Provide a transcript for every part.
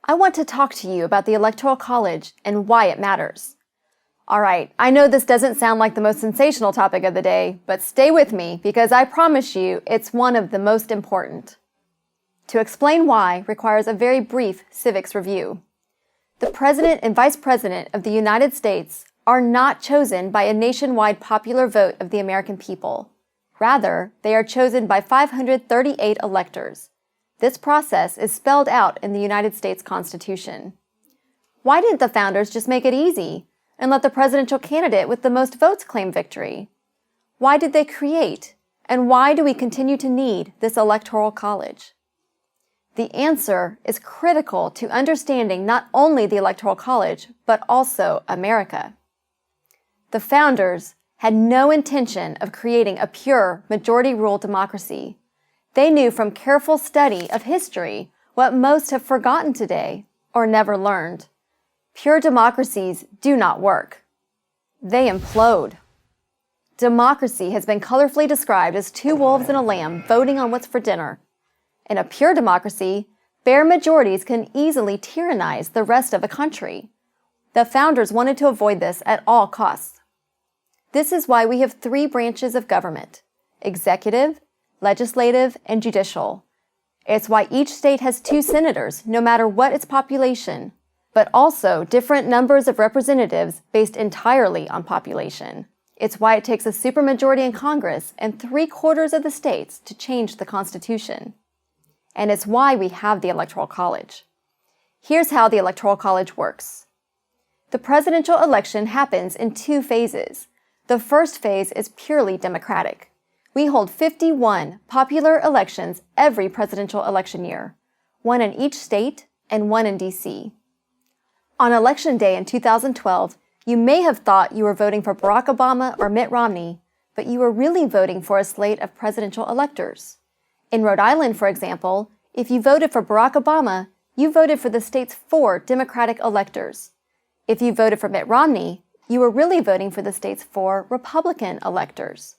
I want to talk to you about the Electoral College and why it matters. All right, I know this doesn't sound like the most sensational topic of the day, but stay with me because I promise you it's one of the most important. To explain why requires a very brief civics review. The President and Vice President of the United States are not chosen by a nationwide popular vote of the American people. Rather, they are chosen by 538 electors. This process is spelled out in the United States Constitution. Why didn't the founders just make it easy and let the presidential candidate with the most votes claim victory? Why did they create, and why do we continue to need this electoral college? The answer is critical to understanding not only the Electoral College, but also America. The founders had no intention of creating a pure majority-rule democracy. They knew from careful study of history what most have forgotten today or never learned. Pure democracies do not work. They implode. Democracy has been colorfully described as two wolves and a lamb voting on what's for dinner. In a pure democracy, bare majorities can easily tyrannize the rest of the country. The founders wanted to avoid this at all costs. This is why we have three branches of government: executive, legislative, and judicial. It's why each state has 2 senators, no matter what its population, but also different numbers of representatives based entirely on population. It's why it takes a supermajority in Congress and 3/4 of the states to change the Constitution. And it's why we have the Electoral College. Here's how the Electoral College works. The presidential election happens in 2 phases. The first phase is purely democratic. We hold 51 popular elections every presidential election year, 1 in each state and 1 in D.C. On Election Day in 2012, you may have thought you were voting for Barack Obama or Mitt Romney, but you were really voting for a slate of presidential electors. In Rhode Island, for example, if you voted for Barack Obama, you voted for the state's 4 Democratic electors. If you voted for Mitt Romney, you were really voting for the state's 4 Republican electors.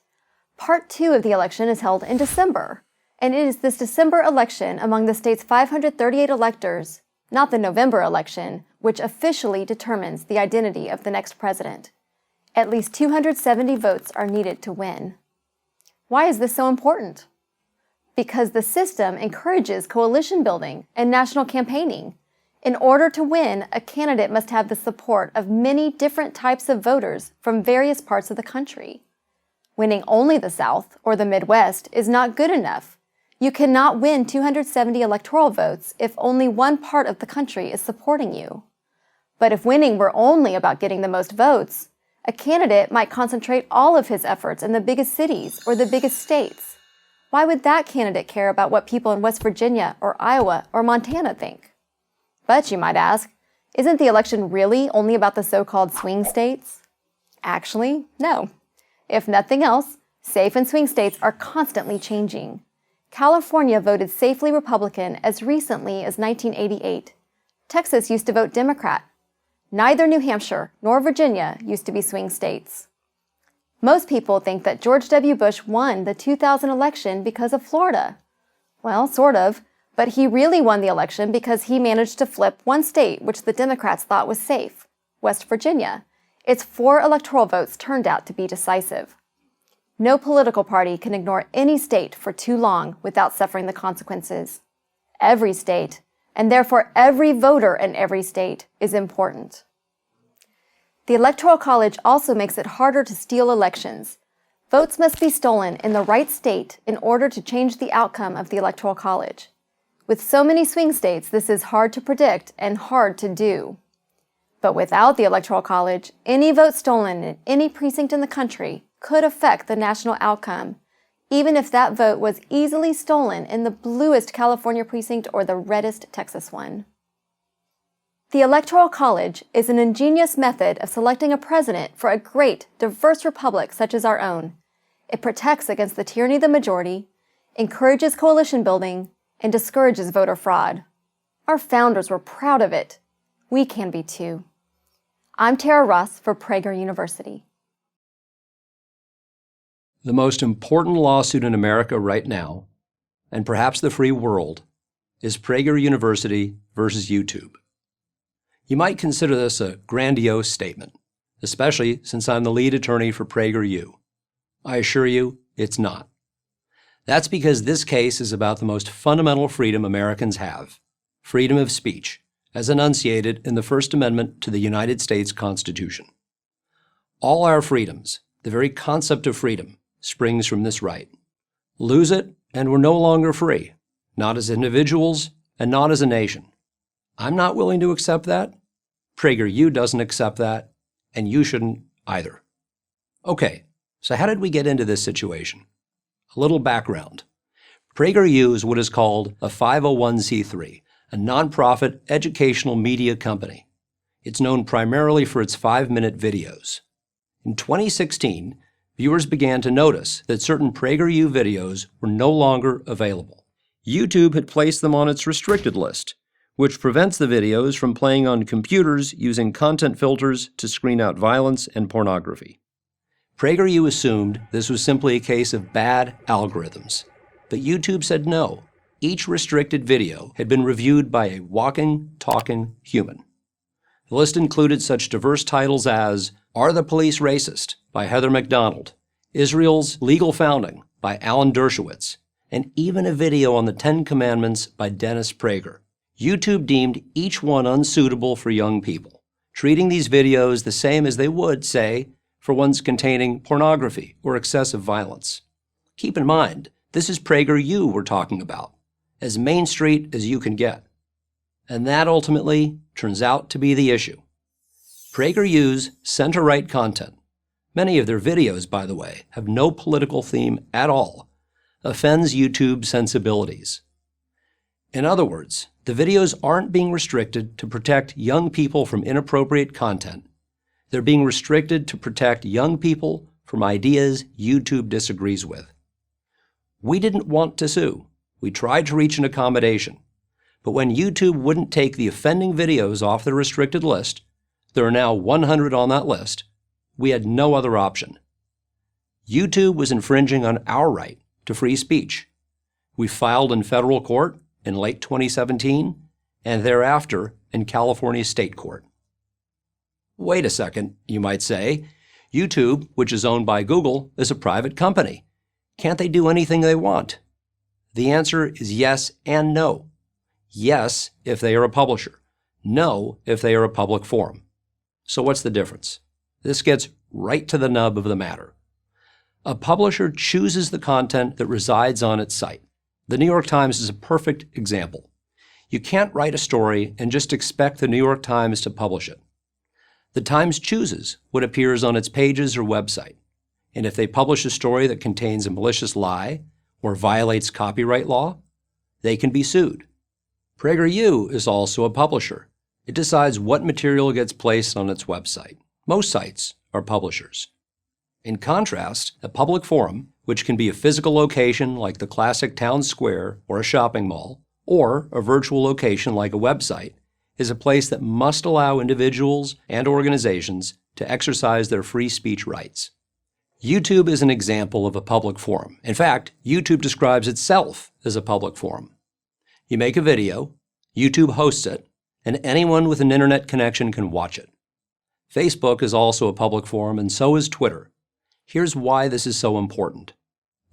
Part 2 of the election is held in December, and it is this December election among the state's 538 electors, not the November election, which officially determines the identity of the next president. At least 270 votes are needed to win. Why is this so important? Because the system encourages coalition building and national campaigning. In order to win, a candidate must have the support of many different types of voters from various parts of the country. Winning only the South or the Midwest is not good enough. You cannot win 270 electoral votes if only one part of the country is supporting you. But if winning were only about getting the most votes, a candidate might concentrate all of his efforts in the biggest cities or the biggest states. Why would that candidate care about what people in West Virginia or Iowa or Montana think? But you might ask, isn't the election really only about the so-called swing states? Actually, no. If nothing else, safe and swing states are constantly changing. California voted safely Republican as recently as 1988. Texas used to vote Democrat. Neither New Hampshire nor Virginia used to be swing states. Most people think that George W. Bush won the 2000 election because of Florida. Well, sort of, but he really won the election because he managed to flip one state which the Democrats thought was safe, West Virginia. Its 4 electoral votes turned out to be decisive. No political party can ignore any state for too long without suffering the consequences. Every state, and therefore every voter in every state, is important. The Electoral College also makes it harder to steal elections. Votes must be stolen in the right state in order to change the outcome of the Electoral College. With so many swing states, this is hard to predict and hard to do. But without the Electoral College, any vote stolen in any precinct in the country could affect the national outcome, even if that vote was easily stolen in the bluest California precinct or the reddest Texas one. The Electoral College is an ingenious method of selecting a president for a great, diverse republic such as our own. It protects against the tyranny of the majority, encourages coalition building, and discourages voter fraud. Our founders were proud of it. We can be too. I'm Tara Ross for Prager University. The most important lawsuit in America right now, and perhaps the free world, is Prager University versus YouTube. You might consider this a grandiose statement, especially since I'm the lead attorney for PragerU. I assure you, it's not. That's because this case is about the most fundamental freedom Americans have, freedom of speech, as enunciated in the First Amendment to the United States Constitution. All our freedoms, the very concept of freedom, springs from this right. Lose it, and we're no longer free, not as individuals and not as a nation. I'm not willing to accept that. PragerU doesn't accept that, and you shouldn't either. Okay, so how did we get into this situation? A little background. PragerU is what is called a 501c3, a nonprofit educational media company. It's known primarily for its 5-minute videos. In 2016, viewers began to notice that certain PragerU videos were no longer available. YouTube had placed them on its restricted list, which prevents the videos from playing on computers using content filters to screen out violence and pornography. PragerU assumed this was simply a case of bad algorithms, but YouTube said no. Each restricted video had been reviewed by a walking, talking human. The list included such diverse titles as Are the Police Racist? By Heather McDonald, Israel's Legal Founding by Alan Dershowitz, and even a video on the 10 Commandments by Dennis Prager. YouTube deemed each one unsuitable for young people, treating these videos the same as they would, say, for ones containing pornography or excessive violence. Keep in mind, this is PragerU we're talking about, as Main Street as you can get. And that ultimately turns out to be the issue. PragerU's center-right content, many of their videos, by the way, have no political theme at all, offends YouTube's sensibilities. In other words, the videos aren't being restricted to protect young people from inappropriate content. They're being restricted to protect young people from ideas YouTube disagrees with. We didn't want to sue. We tried to reach an accommodation. But when YouTube wouldn't take the offending videos off the restricted list, there are now 100 on that list, we had no other option. YouTube was infringing on our right to free speech. We filed in federal court in late 2017 and thereafter in California state court. Wait a second, you might say. YouTube, which is owned by Google, is a private company. Can't they do anything they want? The answer is yes and no. Yes, if they are a publisher. No, if they are a public forum. So what's the difference? This gets right to the nub of the matter. A publisher chooses the content that resides on its site. The New York Times is a perfect example. You can't write a story and just expect the New York Times to publish it. The Times chooses what appears on its pages or website, and if they publish a story that contains a malicious lie or violates copyright law, they can be sued. PragerU is also a publisher. It decides what material gets placed on its website. Most sites are publishers. In contrast, a public forum, which can be a physical location like the classic town square or a shopping mall, or a virtual location like a website, is a place that must allow individuals and organizations to exercise their free speech rights. YouTube is an example of a public forum. In fact, YouTube describes itself as a public forum. You make a video, YouTube hosts it, and anyone with an internet connection can watch it. Facebook is also a public forum, and so is Twitter. Here's why this is so important.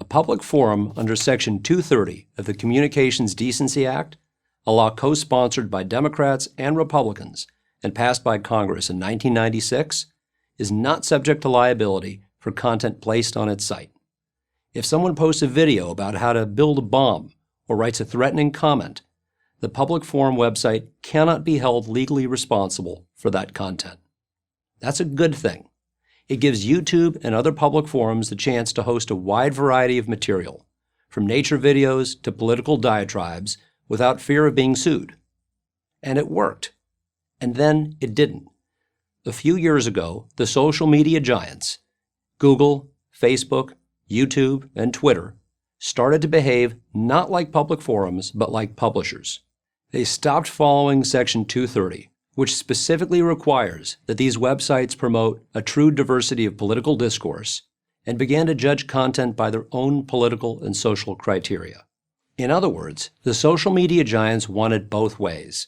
A public forum under Section 230 of the Communications Decency Act, a law co-sponsored by Democrats and Republicans and passed by Congress in 1996, is not subject to liability for content placed on its site. If someone posts a video about how to build a bomb or writes a threatening comment, the public forum website cannot be held legally responsible for that content. That's a good thing. It gives YouTube and other public forums the chance to host a wide variety of material, from nature videos to political diatribes, without fear of being sued. And it worked. And then it didn't. A few years ago, the social media giants, Google, Facebook, YouTube, and Twitter, started to behave not like public forums, but like publishers. They stopped following Section 230, which specifically requires that these websites promote a true diversity of political discourse, and began to judge content by their own political and social criteria. In other words, the social media giants wanted both ways.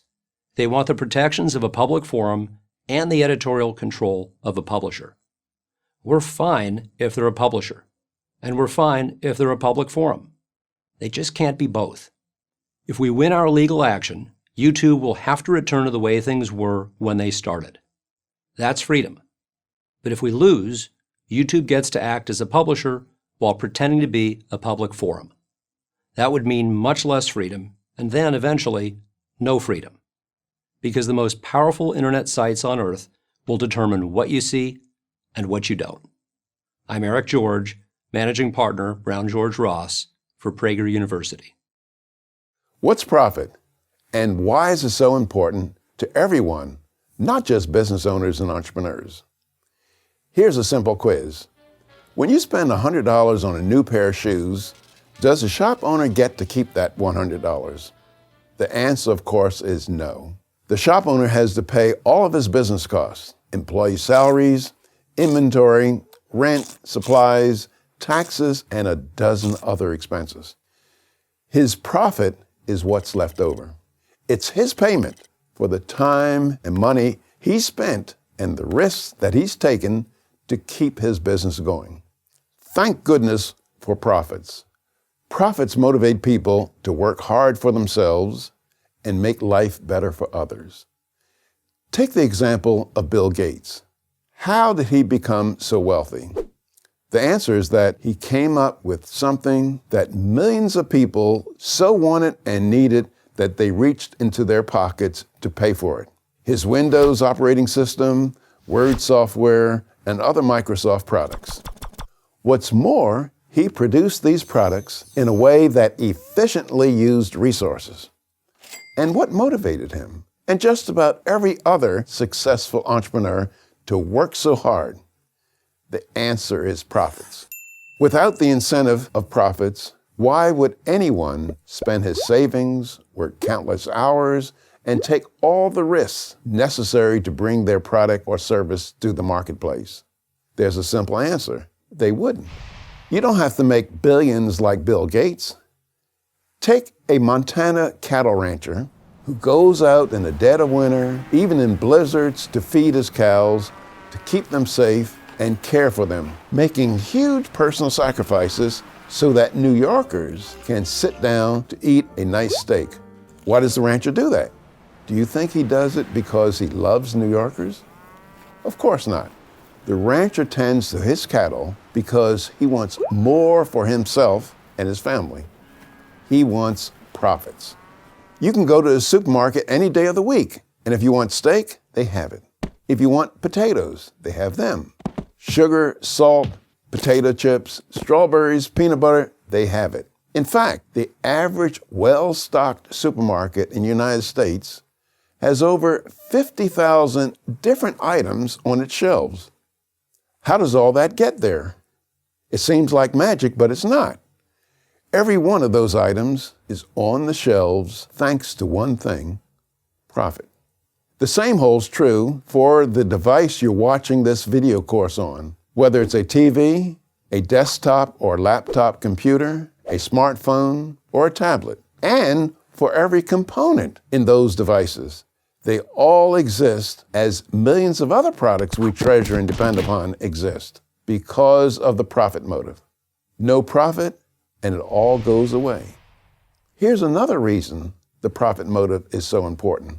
They want the protections of a public forum and the editorial control of a publisher. We're fine if they're a publisher, and we're fine if they're a public forum. They just can't be both. If we win our legal action, YouTube will have to return to the way things were when they started. That's freedom. But if we lose, YouTube gets to act as a publisher while pretending to be a public forum. That would mean much less freedom, and then, eventually, no freedom. Because the most powerful internet sites on earth will determine what you see and what you don't. I'm Eric George, Managing Partner, Brown George Ross, for Prager University. What's profit, and why is it so important to everyone, not just business owners and entrepreneurs? Here's a simple quiz. When you spend $100 on a new pair of shoes, does the shop owner get to keep that $100? The answer, of course, is no. The shop owner has to pay all of his business costs, employee salaries, inventory, rent, supplies, taxes, and a dozen other expenses. His profit is what's left over. It's his payment for the time and money he spent and the risks that he's taken to keep his business going. Thank goodness for profits. Profits motivate people to work hard for themselves and make life better for others. Take the example of Bill Gates. How did he become so wealthy? The answer is that he came up with something that millions of people so wanted and needed that they reached into their pockets to pay for it. His Windows operating system, Word software, and other Microsoft products. What's more, he produced these products in a way that efficiently used resources. And what motivated him, and just about every other successful entrepreneur, to work so hard? The answer is profits. Without the incentive of profits, why would anyone spend his savings, work countless hours, and take all the risks necessary to bring their product or service to the marketplace? There's a simple answer. They wouldn't. You don't have to make billions like Bill Gates. Take a Montana cattle rancher who goes out in the dead of winter, even in blizzards, to feed his cows, to keep them safe, and care for them, making huge personal sacrifices so that New Yorkers can sit down to eat a nice steak. Why does the rancher do that? Do you think he does it because he loves New Yorkers? Of course not. The rancher tends to his cattle because he wants more for himself and his family. He wants profits. You can go to the supermarket any day of the week, and if you want steak, they have it. If you want potatoes, they have them. Sugar, salt, potato chips, strawberries, peanut butter, they have it. In fact, the average well-stocked supermarket in the United States has over 50,000 different items on its shelves. How does all that get there? It seems like magic, but it's not. Every one of those items is on the shelves thanks to one thing: profit. The same holds true for the device you're watching this video course on, whether it's a TV, a desktop or laptop computer, a smartphone, or a tablet, and for every component in those devices. They all exist as millions of other products we treasure and depend upon exist because of the profit motive. No profit, and it all goes away. Here's another reason the profit motive is so important.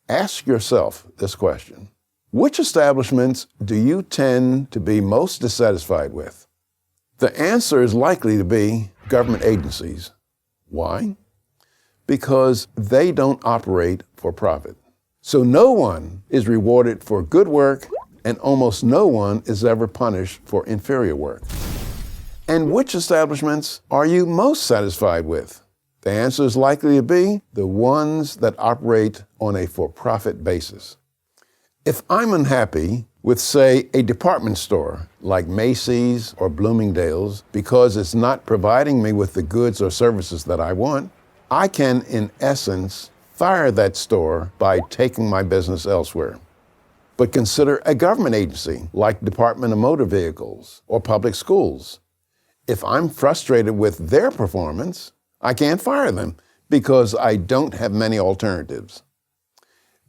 Ask yourself this question: which establishments do you tend to be most dissatisfied with? The answer is likely to be government agencies. Why? Because they don't operate for profit. So no one is rewarded for good work, and almost no one is ever punished for inferior work. And which establishments are you most satisfied with? The answer is likely to be the ones that operate on a for-profit basis. If I'm unhappy with, say, a department store like Macy's or Bloomingdale's because it's not providing me with the goods or services that I want, I can, in essence, fire that store by taking my business elsewhere. But consider a government agency like Department of Motor Vehicles or public schools. If I'm frustrated with their performance, I can't fire them because I don't have many alternatives.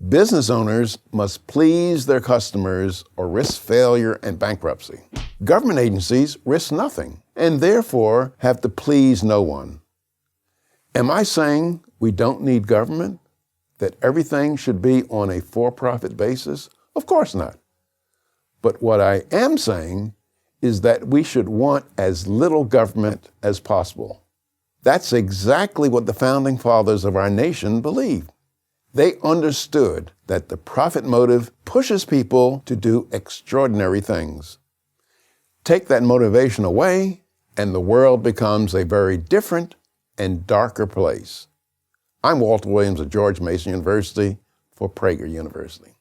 Business owners must please their customers or risk failure and bankruptcy. Government agencies risk nothing and therefore have to please no one. Am I saying we don't need government? That everything should be on a for-profit basis? Of course not. But what I am saying is that we should want as little government as possible. That's exactly what the founding fathers of our nation believed. They understood that the profit motive pushes people to do extraordinary things. Take that motivation away, and the world becomes a very different and darker place. I'm Walter Williams of George Mason University for Prager University.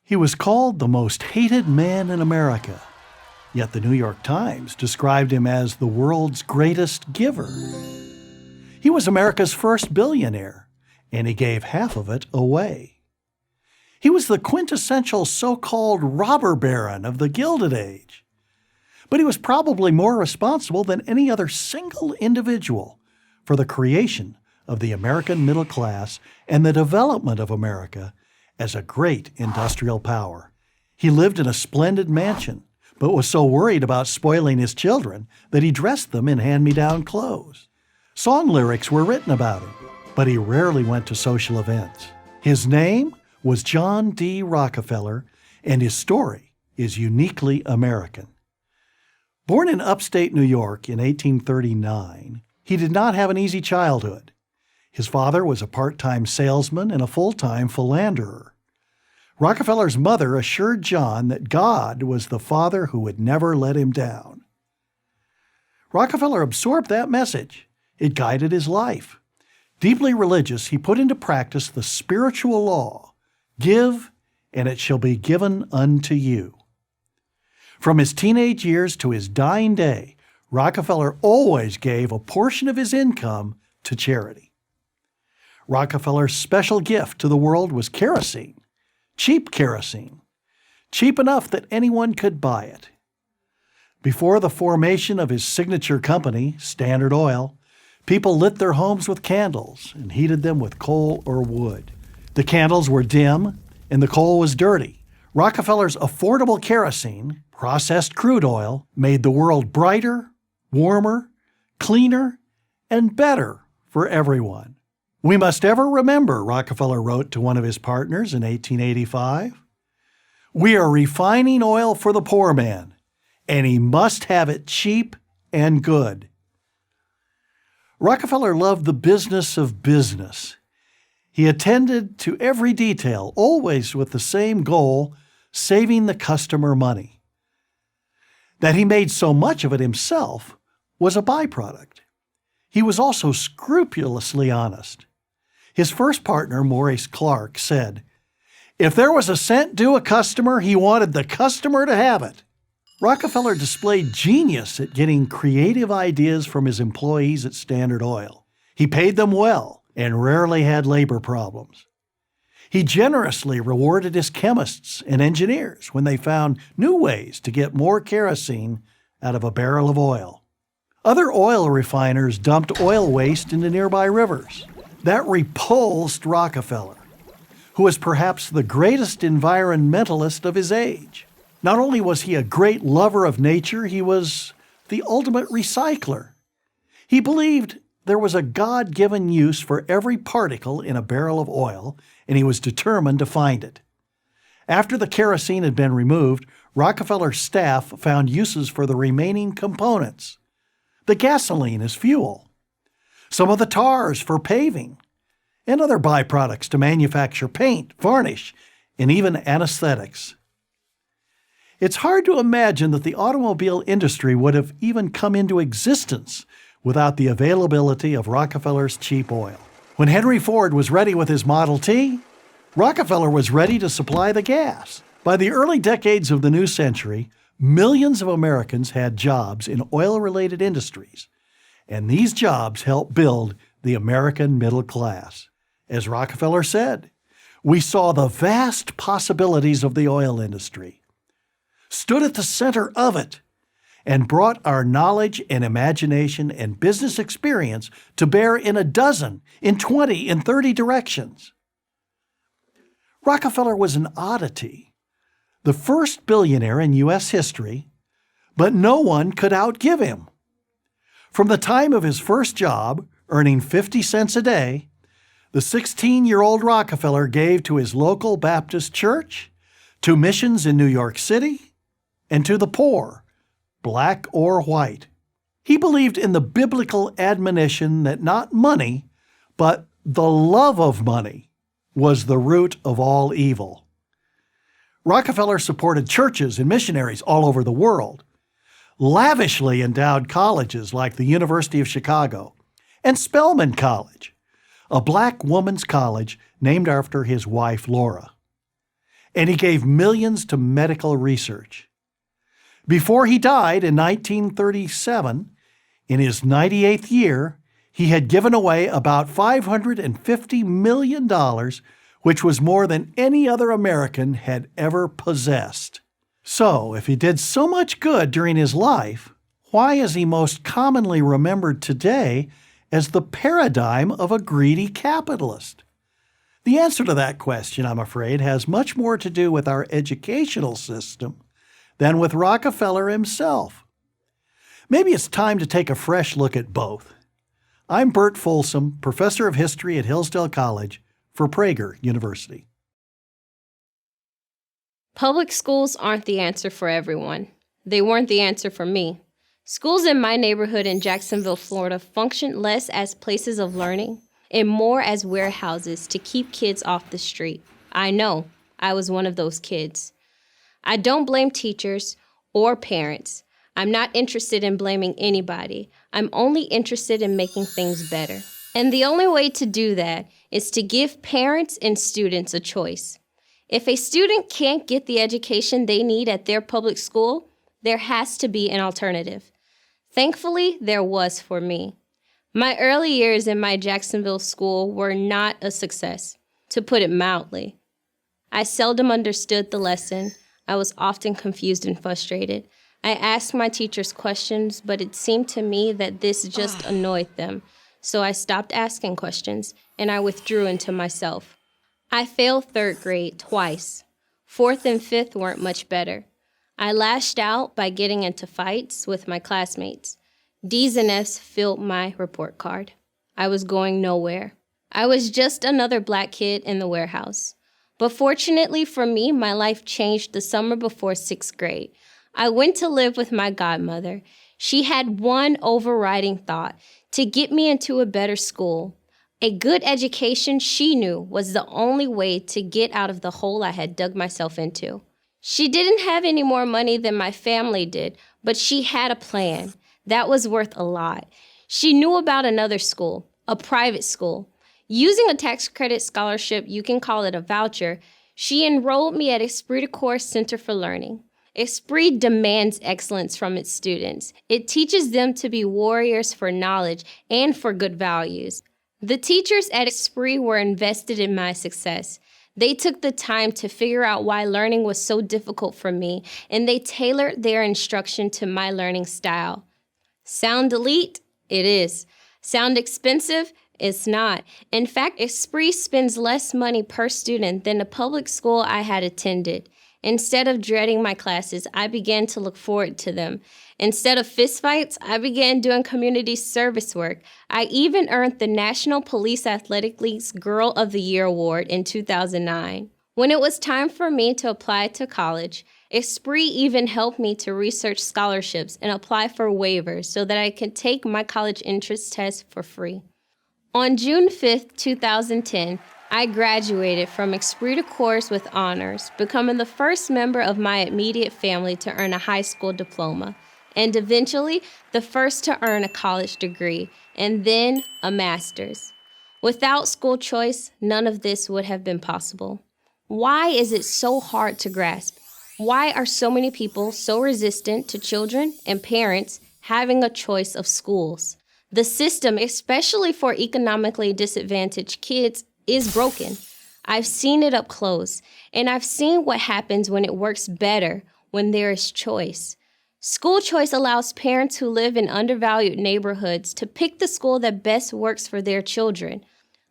He was called the most hated man in America, yet the New York Times described him as the world's greatest giver. He was America's first billionaire, and he gave half of it away. He was the quintessential so-called robber baron of the Gilded Age. But he was probably more responsible than any other single individual for the creation of the American middle class and the development of America as a great industrial power. He lived in a splendid mansion, but was so worried about spoiling his children that he dressed them in hand-me-down clothes. Song lyrics were written about him, but he rarely went to social events. His name was John D. Rockefeller, and his story is uniquely American. Born in upstate New York in 1839, he did not have an easy childhood. His father was a part-time salesman and a full-time philanderer. Rockefeller's mother assured John that God was the father who would never let him down. Rockefeller absorbed that message. It guided his life. Deeply religious, he put into practice the spiritual law, give, and it shall be given unto you. From his teenage years to his dying day, Rockefeller always gave a portion of his income to charity. Rockefeller's special gift to the world was kerosene, cheap enough that anyone could buy it. Before the formation of his signature company, Standard Oil, people lit their homes with candles and heated them with coal or wood. The candles were dim and the coal was dirty. Rockefeller's affordable kerosene, processed crude oil, made the world brighter, warmer, cleaner, and better for everyone. We must ever remember, Rockefeller wrote to one of his partners in 1885, we are refining oil for the poor man, and he must have it cheap and good. Rockefeller loved the business of business. He attended to every detail, always with the same goal, saving the customer money. That he made so much of it himself was a byproduct. He was also scrupulously honest. His first partner, Maurice Clark, said, if there was a cent due a customer, he wanted the customer to have it. Rockefeller displayed genius at getting creative ideas from his employees at Standard Oil. He paid them well and rarely had labor problems. He generously rewarded his chemists and engineers when they found new ways to get more kerosene out of a barrel of oil. Other oil refiners dumped oil waste into nearby rivers. That repulsed Rockefeller, who was perhaps the greatest environmentalist of his age. Not only was he a great lover of nature, he was the ultimate recycler. He believed there was a God-given use for every particle in a barrel of oil, and he was determined to find it. After the kerosene had been removed, Rockefeller's staff found uses for the remaining components. The gasoline as fuel, some of the tars for paving, and other byproducts to manufacture paint, varnish, and even anesthetics. It's hard to imagine that the automobile industry would have even come into existence without the availability of Rockefeller's cheap oil. When Henry Ford was ready with his Model T, Rockefeller was ready to supply the gas. By the early decades of the new century, millions of Americans had jobs in oil-related industries, and these jobs helped build the American middle class. As Rockefeller said, we saw the vast possibilities of the oil industry, stood at the center of it, and brought our knowledge and imagination and business experience to bear in a dozen, in 20, in 30 directions. Rockefeller was an oddity, the first billionaire in U.S. history, but no one could outgive him. From the time of his first job, earning 50 cents a day, the 16-year-old Rockefeller gave to his local Baptist church, to missions in New York City, and to the poor, black or white. He believed in the biblical admonition that not money, but the love of money was the root of all evil. Rockefeller supported churches and missionaries all over the world, lavishly endowed colleges like the University of Chicago and Spelman College, a black woman's college named after his wife Laura. And he gave millions to medical research. Before he died in 1937, in his 98th year, he had given away about $550 million, which was more than any other American had ever possessed. So, if he did so much good during his life, why is he most commonly remembered today as the paradigm of a greedy capitalist? The answer to that question, I'm afraid, has much more to do with our educational system than with Rockefeller himself. Maybe it's time to take a fresh look at both. I'm Bert Folsom, professor of history at Hillsdale College for Prager University. Public schools aren't the answer for everyone. They weren't the answer for me. Schools in my neighborhood in Jacksonville, Florida, functioned less as places of learning and more as warehouses to keep kids off the street. I know, I was one of those kids. I don't blame teachers or parents. I'm not interested in blaming anybody. I'm only interested in making things better. And the only way to do that is to give parents and students a choice. If a student can't get the education they need at their public school, there has to be an alternative. Thankfully, there was for me. My early years in my Jacksonville school were not a success, to put it mildly. I seldom understood the lesson. I was often confused and frustrated. I asked my teachers questions, but it seemed to me that this just annoyed them. So I stopped asking questions, and I withdrew into myself. I failed third grade twice. Fourth and fifth weren't much better. I lashed out by getting into fights with my classmates. D's and F's filled my report card. I was going nowhere. I was just another black kid in the warehouse. But fortunately for me, my life changed the summer before sixth grade. I went to live with my godmother. She had one overriding thought: to get me into a better school. A good education, she knew, was the only way to get out of the hole I had dug myself into. She didn't have any more money than my family did, but she had a plan. That was worth a lot. She knew about another school, a private school. Using a tax credit scholarship, you can call it a voucher, she enrolled me at Esprit de Corps Center for Learning. Esprit demands excellence from its students. It teaches them to be warriors for knowledge and for good values. The teachers at Esprit were invested in my success. They took the time to figure out why learning was so difficult for me, and they tailored their instruction to my learning style. Sound elite? It is. Sound expensive? It's not. In fact, Esprit spends less money per student than the public school I had attended. Instead of dreading my classes, I began to look forward to them. Instead of fistfights, I began doing community service work. I even earned the National Police Athletic League's Girl of the Year award in 2009. When it was time for me to apply to college, Esprit even helped me to research scholarships and apply for waivers so that I could take my college entrance test for free. On June 5th, 2010, I graduated from Esprit de Corps with honors, becoming the first member of my immediate family to earn a high school diploma, and eventually the first to earn a college degree, and then a master's. Without school choice, none of this would have been possible. Why is it so hard to grasp? Why are so many people so resistant to children and parents having a choice of schools? The system, especially for economically disadvantaged kids, is broken. I've seen it up close, and I've seen what happens when it works better when there is choice. School choice allows parents who live in undervalued neighborhoods to pick the school that best works for their children.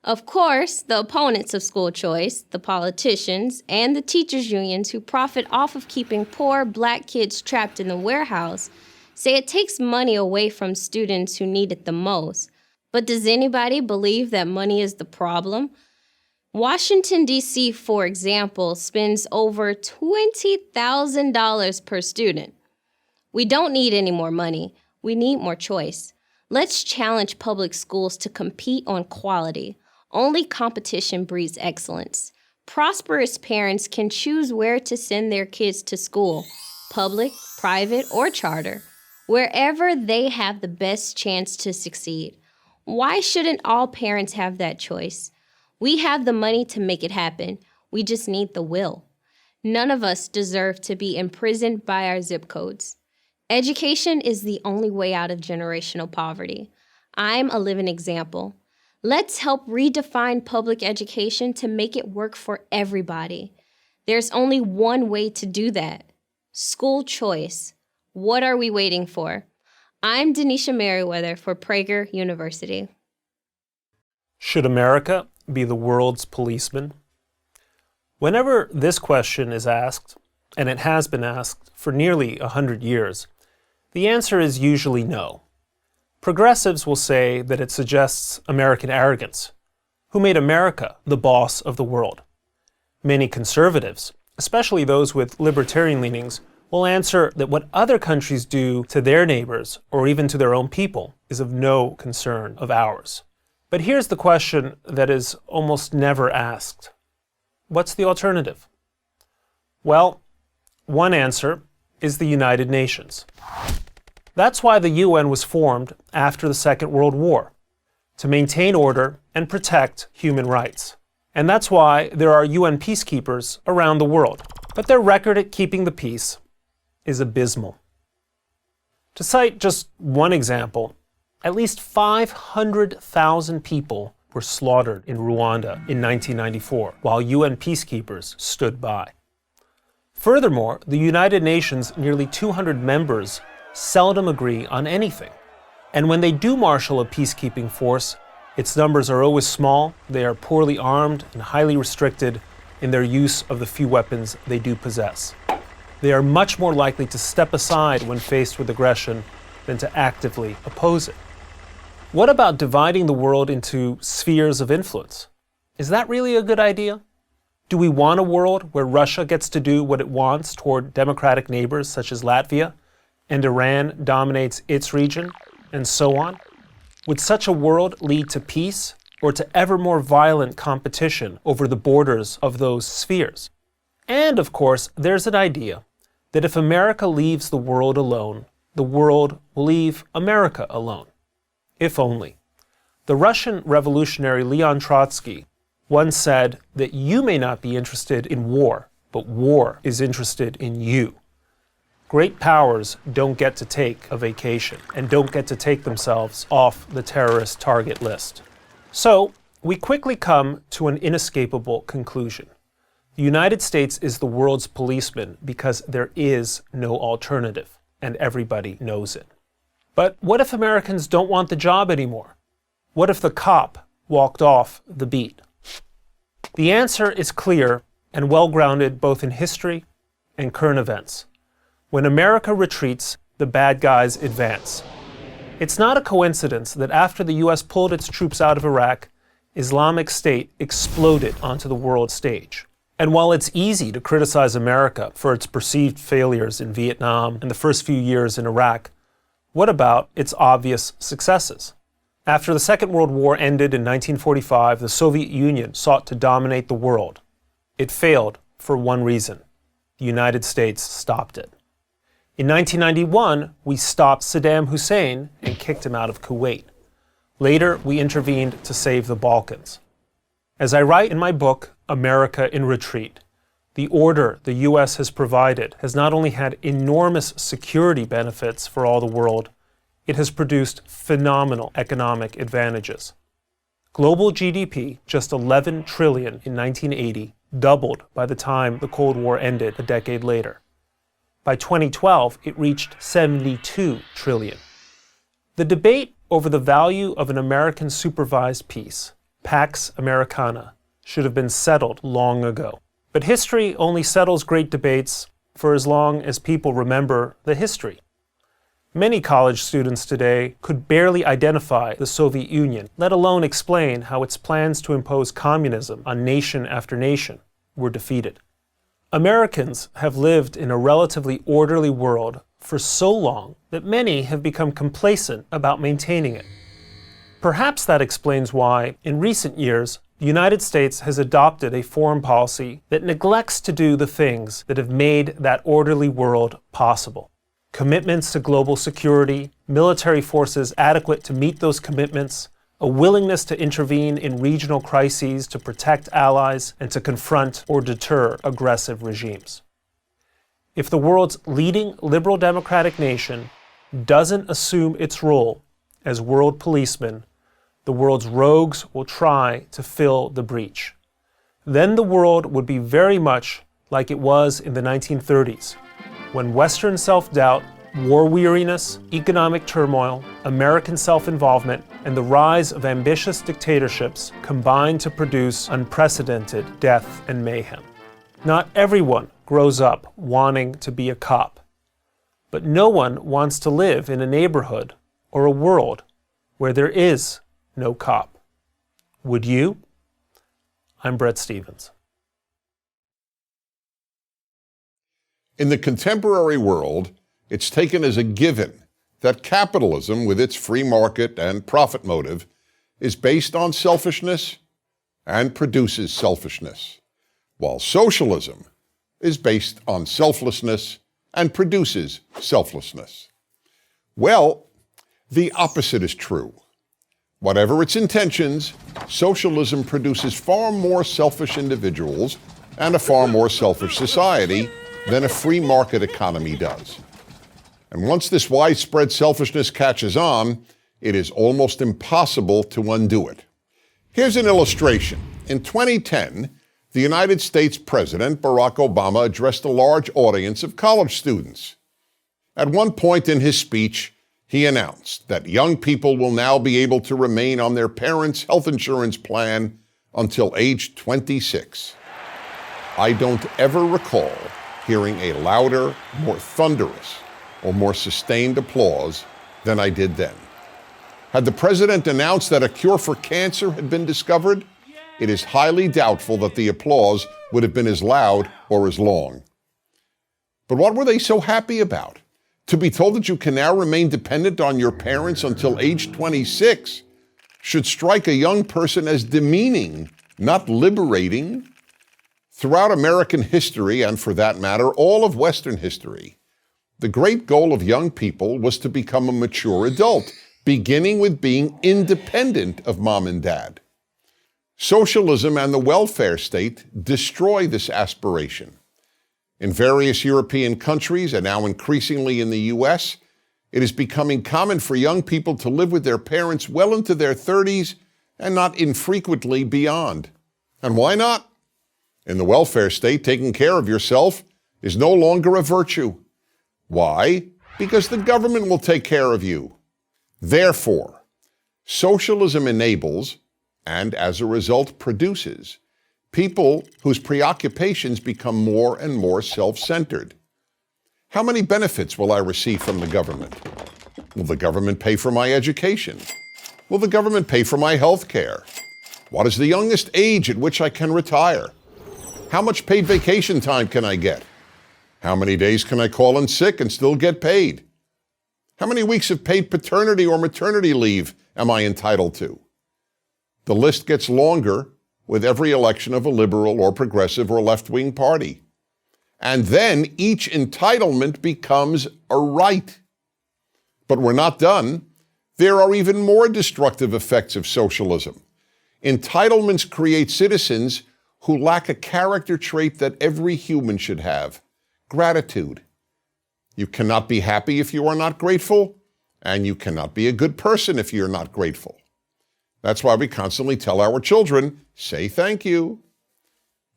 Of course, the opponents of school choice, the politicians, and the teachers' unions who profit off of keeping poor black kids trapped in the warehouse say it takes money away from students who need it the most. But does anybody believe that money is the problem? Washington, D.C., for example, spends over $20,000 per student. We don't need any more money. We need more choice. Let's challenge public schools to compete on quality. Only competition breeds excellence. Prosperous parents can choose where to send their kids to school, public, private, or charter, wherever they have the best chance to succeed. Why shouldn't all parents have that choice? We have the money to make it happen. We just need the will. None of us deserve to be imprisoned by our zip codes. Education is the only way out of generational poverty. I'm a living example. Let's help redefine public education to make it work for everybody. There's only one way to do that. School choice. What are we waiting for? I'm Denisha Merriweather for Prager University. Should America be the world's policeman? Whenever this question is asked, and it has been asked for nearly 100 years, the answer is usually no. Progressives will say that it suggests American arrogance. Who made America the boss of the world? Many conservatives, especially those with libertarian leanings, will answer that what other countries do to their neighbors or even to their own people is of no concern of ours. But here's the question that is almost never asked. What's the alternative? Well, one answer is the United Nations. That's why the UN was formed after the Second World War, to maintain order and protect human rights. And that's why there are UN peacekeepers around the world. But their record at keeping the peace is abysmal. To cite just one example, at least 500,000 people were slaughtered in Rwanda in 1994, while UN peacekeepers stood by. Furthermore, the United Nations' nearly 200 members seldom agree on anything. And when they do marshal a peacekeeping force, its numbers are always small, they are poorly armed and highly restricted in their use of the few weapons they do possess. They are much more likely to step aside when faced with aggression than to actively oppose it. What about dividing the world into spheres of influence? Is that really a good idea? Do we want a world where Russia gets to do what it wants toward democratic neighbors such as Latvia, and Iran dominates its region, and so on? Would such a world lead to peace or to ever more violent competition over the borders of those spheres? And of course, there's an idea that if America leaves the world alone, the world will leave America alone. If only. The Russian revolutionary Leon Trotsky once said that you may not be interested in war, but war is interested in you. Great powers don't get to take a vacation and don't get to take themselves off the terrorist target list. So, we quickly come to an inescapable conclusion. The United States is the world's policeman because there is no alternative, and everybody knows it. But what if Americans don't want the job anymore? What if the cop walked off the beat? The answer is clear and well-grounded both in history and current events. When America retreats, the bad guys advance. It's not a coincidence that after the US pulled its troops out of Iraq, Islamic State exploded onto the world stage. And while it's easy to criticize America for its perceived failures in Vietnam and the first few years in Iraq, what about its obvious successes? After the Second World War ended in 1945, the Soviet Union sought to dominate the world. It failed for one reason. The United States stopped it. In 1991, we stopped Saddam Hussein and kicked him out of Kuwait. Later, we intervened to save the Balkans. As I write in my book, America in Retreat, the order the U.S. has provided has not only had enormous security benefits for all the world, it has produced phenomenal economic advantages. Global GDP, just $11 trillion in 1980, doubled by the time the Cold War ended a decade later. By 2012, it reached $72 trillion. The debate over the value of an American supervised peace, Pax Americana, should have been settled long ago. But history only settles great debates for as long as people remember the history. Many college students today could barely identify the Soviet Union, let alone explain how its plans to impose communism on nation after nation were defeated. Americans have lived in a relatively orderly world for so long that many have become complacent about maintaining it. Perhaps that explains why, in recent years, the United States has adopted a foreign policy that neglects to do the things that have made that orderly world possible. Commitments to global security, military forces adequate to meet those commitments, a willingness to intervene in regional crises to protect allies and to confront or deter aggressive regimes. If the world's leading liberal democratic nation doesn't assume its role as world policeman, the world's rogues will try to fill the breach. Then the world would be very much like it was in the 1930s, when Western self-doubt, war weariness, economic turmoil, American self-involvement, and the rise of ambitious dictatorships combined to produce unprecedented death and mayhem. Not everyone grows up wanting to be a cop, but no one wants to live in a neighborhood or a world where there is no cop. Would you? I'm Brett Stevens. In the contemporary world, it's taken as a given that capitalism, with its free market and profit motive, is based on selfishness and produces selfishness, while socialism is based on selflessness and produces selflessness. Well, the opposite is true. Whatever its intentions, socialism produces far more selfish individuals and a far more selfish society than a free market economy does. And once this widespread selfishness catches on, it is almost impossible to undo it. Here's an illustration. In 2010, the United States President Barack Obama addressed a large audience of college students. At one point in his speech, he announced that young people will now be able to remain on their parents' health insurance plan until age 26. I don't ever recall hearing a louder, more thunderous, or more sustained applause than I did then. Had the president announced that a cure for cancer had been discovered, it is highly doubtful that the applause would have been as loud or as long. But what were they so happy about? To be told that you can now remain dependent on your parents until age 26 should strike a young person as demeaning, not liberating. Throughout American history, and for that matter, all of Western history, the great goal of young people was to become a mature adult, beginning with being independent of mom and dad. Socialism and the welfare state destroy this aspiration. In various European countries, and now increasingly in the US, it is becoming common for young people to live with their parents well into their 30s and not infrequently beyond. And why not? In the welfare state, taking care of yourself is no longer a virtue. Why? Because the government will take care of you. Therefore, socialism enables, and as a result produces, people whose preoccupations become more and more self-centered. How many benefits will I receive from the government? Will the government pay for my education? Will the government pay for my health care? What is the youngest age at which I can retire? How much paid vacation time can I get? How many days can I call in sick and still get paid? How many weeks of paid paternity or maternity leave am I entitled to? The list gets longer with every election of a liberal or progressive or left-wing party. And then each entitlement becomes a right. But we're not done. There are even more destructive effects of socialism. Entitlements create citizens who lack a character trait that every human should have: gratitude. You cannot be happy if you are not grateful, and you cannot be a good person if you're not grateful. That's why we constantly tell our children, say thank you.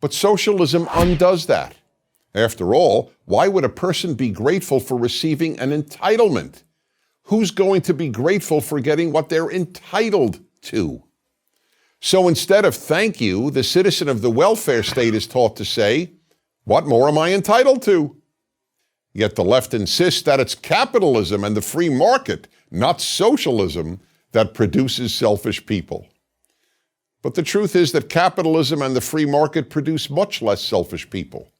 But socialism undoes that. After all, why would a person be grateful for receiving an entitlement? Who's going to be grateful for getting what they're entitled to? So instead of thank you, the citizen of the welfare state is taught to say, what more am I entitled to? Yet the left insists that it's capitalism and the free market, not socialism, that produces selfish people. But the truth is that capitalism and the free market produce much less selfish people.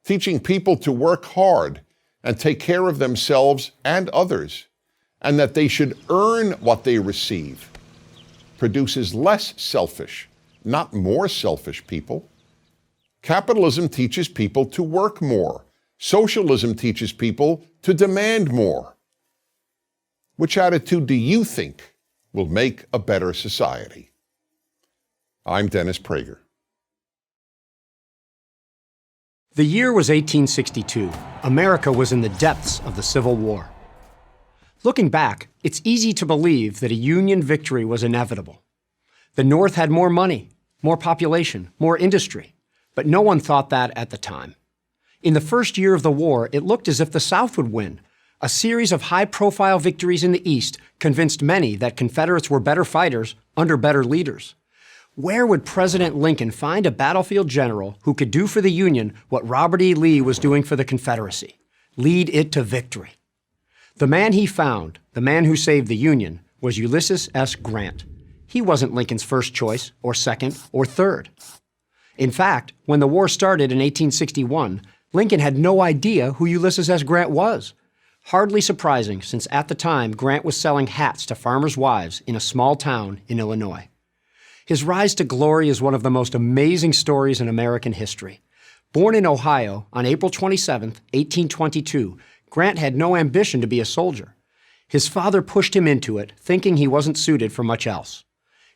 Teaching people to work hard and take care of themselves and others, and that they should earn what they receive, produces less selfish, not more selfish people. Capitalism teaches people to work more. Socialism teaches people to demand more. Which attitude do you think will make a better society? I'm Dennis Prager. The year was 1862. America was in the depths of the Civil War. Looking back, it's easy to believe that a Union victory was inevitable. The North had more money, more population, more industry, but no one thought that at the time. In the first year of the war, it looked as if the South would win. A series of high-profile victories in the East convinced many that Confederates were better fighters under better leaders. Where would President Lincoln find a battlefield general who could do for the Union what Robert E. Lee was doing for the Confederacy? Lead it to victory. The man he found, the man who saved the Union, was Ulysses S. Grant. He wasn't Lincoln's first choice, or second, or third. In fact, when the war started in 1861, Lincoln had no idea who Ulysses S. Grant was. Hardly surprising, since at the time Grant was selling hats to farmers' wives in a small town in Illinois. His rise to glory is one of the most amazing stories in American history. Born in Ohio on April 27, 1822, Grant had no ambition to be a soldier. His father pushed him into it, thinking he wasn't suited for much else.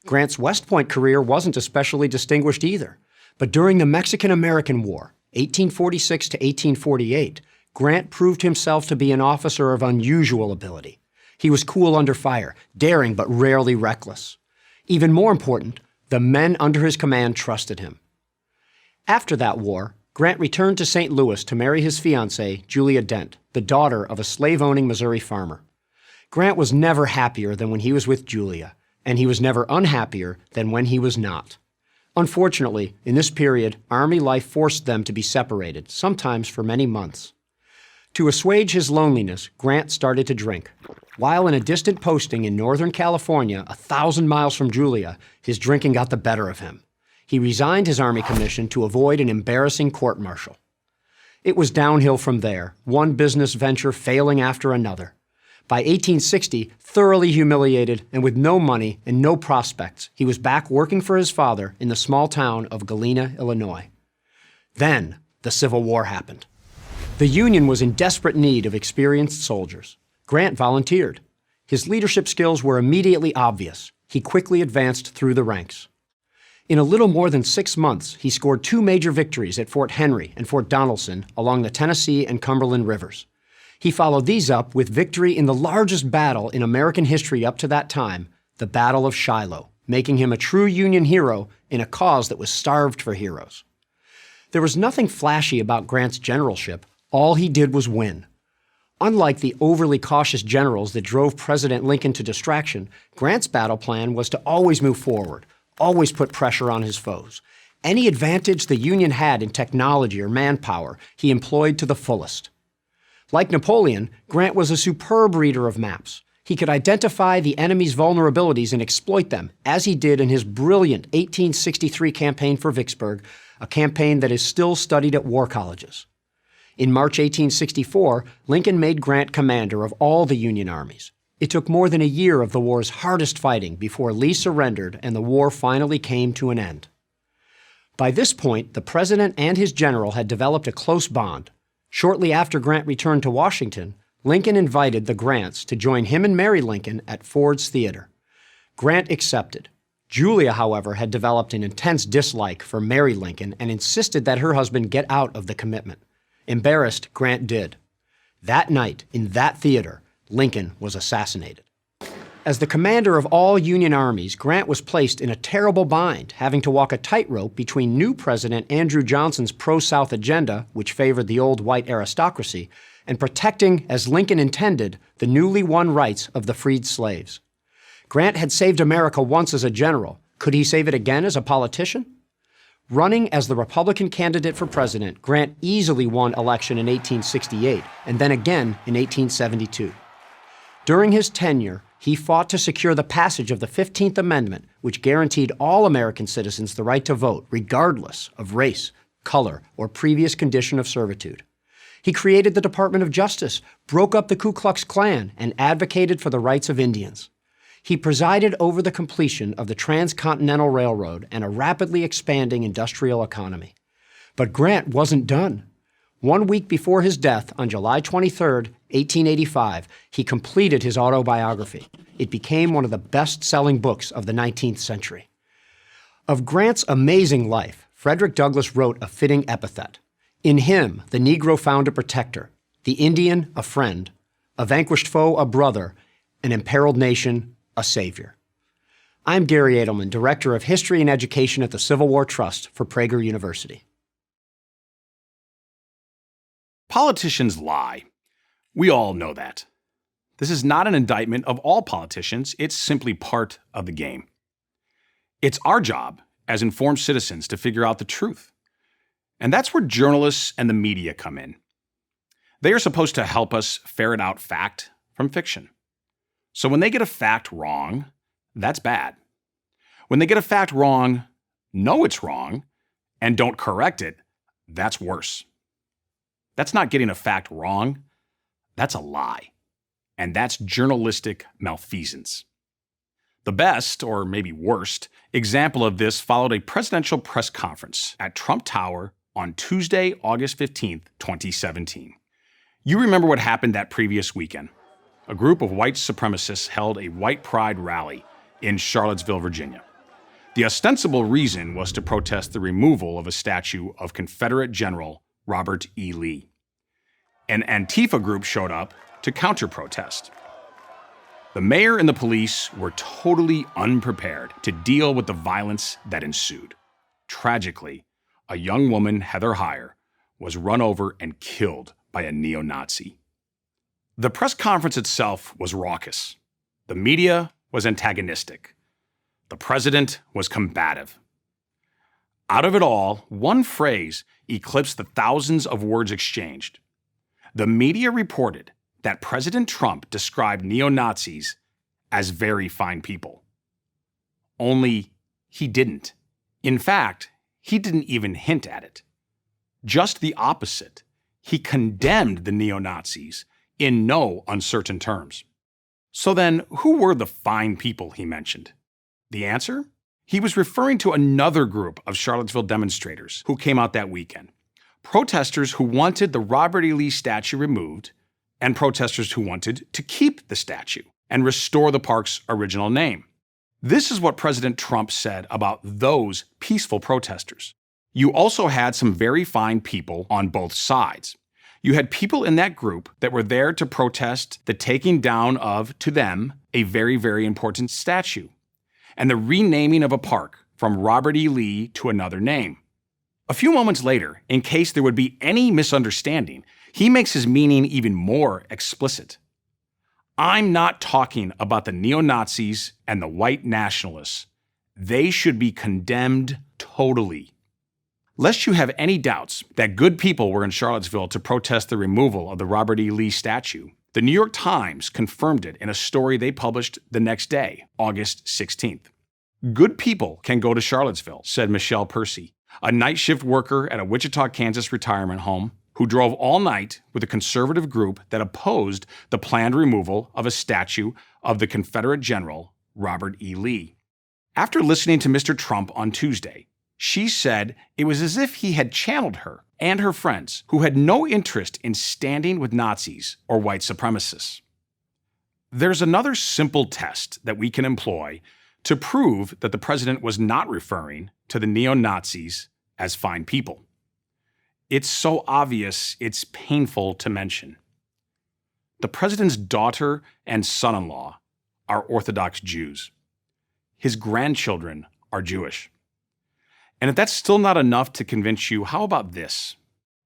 Grant's West Point career wasn't especially distinguished either, but during the Mexican-American War, 1846 to 1848, Grant proved himself to be an officer of unusual ability. He was cool under fire, daring but rarely reckless. Even more important, the men under his command trusted him. After that war, Grant returned to St. Louis to marry his fiancée, Julia Dent, the daughter of a slave-owning Missouri farmer. Grant was never happier than when he was with Julia, and he was never unhappier than when he was not. Unfortunately, in this period, Army life forced them to be separated, sometimes for many months. To assuage his loneliness, Grant started to drink. While in a distant posting in Northern California, 1,000 miles from Julia, his drinking got the better of him. He resigned his Army commission to avoid an embarrassing court-martial. It was downhill from there, one business venture failing after another. By 1860, thoroughly humiliated and with no money and no prospects, he was back working for his father in the small town of Galena, Illinois. Then, the Civil War happened. The Union was in desperate need of experienced soldiers. Grant volunteered. His leadership skills were immediately obvious. He quickly advanced through the ranks. In a little more than 6 months, he scored 2 major victories at Fort Henry and Fort Donelson along the Tennessee and Cumberland rivers. He followed these up with victory in the largest battle in American history up to that time, the Battle of Shiloh, making him a true Union hero in a cause that was starved for heroes. There was nothing flashy about Grant's generalship. All he did was win. Unlike the overly cautious generals that drove President Lincoln to distraction, Grant's battle plan was to always move forward, always put pressure on his foes. Any advantage the Union had in technology or manpower, he employed to the fullest. Like Napoleon, Grant was a superb reader of maps. He could identify the enemy's vulnerabilities and exploit them, as he did in his brilliant 1863 campaign for Vicksburg, a campaign that is still studied at war colleges. In March 1864, Lincoln made Grant commander of all the Union armies. It took more than a year of the war's hardest fighting before Lee surrendered and the war finally came to an end. By this point, the president and his general had developed a close bond. Shortly after Grant returned to Washington, Lincoln invited the Grants to join him and Mary Lincoln at Ford's Theater. Grant accepted. Julia, however, had developed an intense dislike for Mary Lincoln and insisted that her husband get out of the commitment. Embarrassed, Grant did. That night, in that theater, Lincoln was assassinated. As the commander of all Union armies, Grant was placed in a terrible bind, having to walk a tightrope between new President Andrew Johnson's pro-South agenda, which favored the old white aristocracy, and protecting, as Lincoln intended, the newly won rights of the freed slaves. Grant had saved America once as a general, Could he save it again as a politician? Running as the Republican candidate for president, Grant easily won election in 1868 and then again in 1872. During his tenure, he fought to secure the passage of the 15th Amendment, which guaranteed all American citizens the right to vote, regardless of race, color, or previous condition of servitude. He created the Department of Justice, broke up the Ku Klux Klan, and advocated for the rights of Indians. He presided over the completion of the Transcontinental Railroad and a rapidly expanding industrial economy. But Grant wasn't done. 1 week before his death, on July 23, 1885, he completed his autobiography. It became one of the best-selling books of the 19th century. Of Grant's amazing life, Frederick Douglass wrote a fitting epithet. In him, the Negro found a protector, the Indian a friend, a vanquished foe a brother, an imperiled nation a savior. I'm Gary Edelman, Director of History and Education at the Civil War Trust for Prager University. Politicians lie. We all know that. This is not an indictment of all politicians, it's simply part of the game. It's our job as informed citizens to figure out the truth. And that's where journalists and the media come in. They are supposed to help us ferret out fact from fiction. So when they get a fact wrong, that's bad. When they get a fact wrong, know it's wrong, and don't correct it, that's worse. That's not getting a fact wrong, that's a lie. And that's journalistic malfeasance. The best, or maybe worst, example of this followed a presidential press conference at Trump Tower on Tuesday, August 15th, 2017. You remember what happened that previous weekend. A group of white supremacists held a white pride rally in Charlottesville, Virginia. The ostensible reason was to protest the removal of a statue of Confederate General Robert E. Lee. An Antifa group showed up to counter-protest. The mayor and the police were totally unprepared to deal with the violence that ensued. Tragically, a young woman, Heather Heyer, was run over and killed by a neo-Nazi. The press conference itself was raucous. The media was antagonistic. The president was combative. Out of it all, one phrase eclipsed the thousands of words exchanged. The media reported that President Trump described neo-Nazis as very fine people. Only he didn't. In fact, he didn't even hint at it. Just the opposite. He condemned the neo-Nazis in no uncertain terms. So then, who were the fine people he mentioned? The answer? He was referring to another group of Charlottesville demonstrators who came out that weekend. Protesters who wanted the Robert E. Lee statue removed, and protesters who wanted to keep the statue and restore the park's original name. This is what President Trump said about those peaceful protesters. You also had some very fine people on both sides. You had people in that group that were there to protest the taking down of, to them, a very, very important statue, and the renaming of a park from Robert E. Lee to another name. A few moments later, in case there would be any misunderstanding, he makes his meaning even more explicit. I'm not talking about the neo-Nazis and the white nationalists. They should be condemned totally. Lest you have any doubts that good people were in Charlottesville to protest the removal of the Robert E. Lee statue, the New York Times confirmed it in a story they published the next day, August 16th. Good people can go to Charlottesville, said Michelle Percy, a night shift worker at a Wichita, Kansas retirement home who drove all night with a conservative group that opposed the planned removal of a statue of the Confederate General Robert E. Lee. After listening to Mr. Trump on Tuesday, she said it was as if he had channeled her and her friends who had no interest in standing with Nazis or white supremacists. There's another simple test that we can employ to prove that the president was not referring to the neo-Nazis as fine people. It's so obvious, it's painful to mention. The president's daughter and son-in-law are Orthodox Jews. His grandchildren are Jewish. And if that's still not enough to convince you, how about this?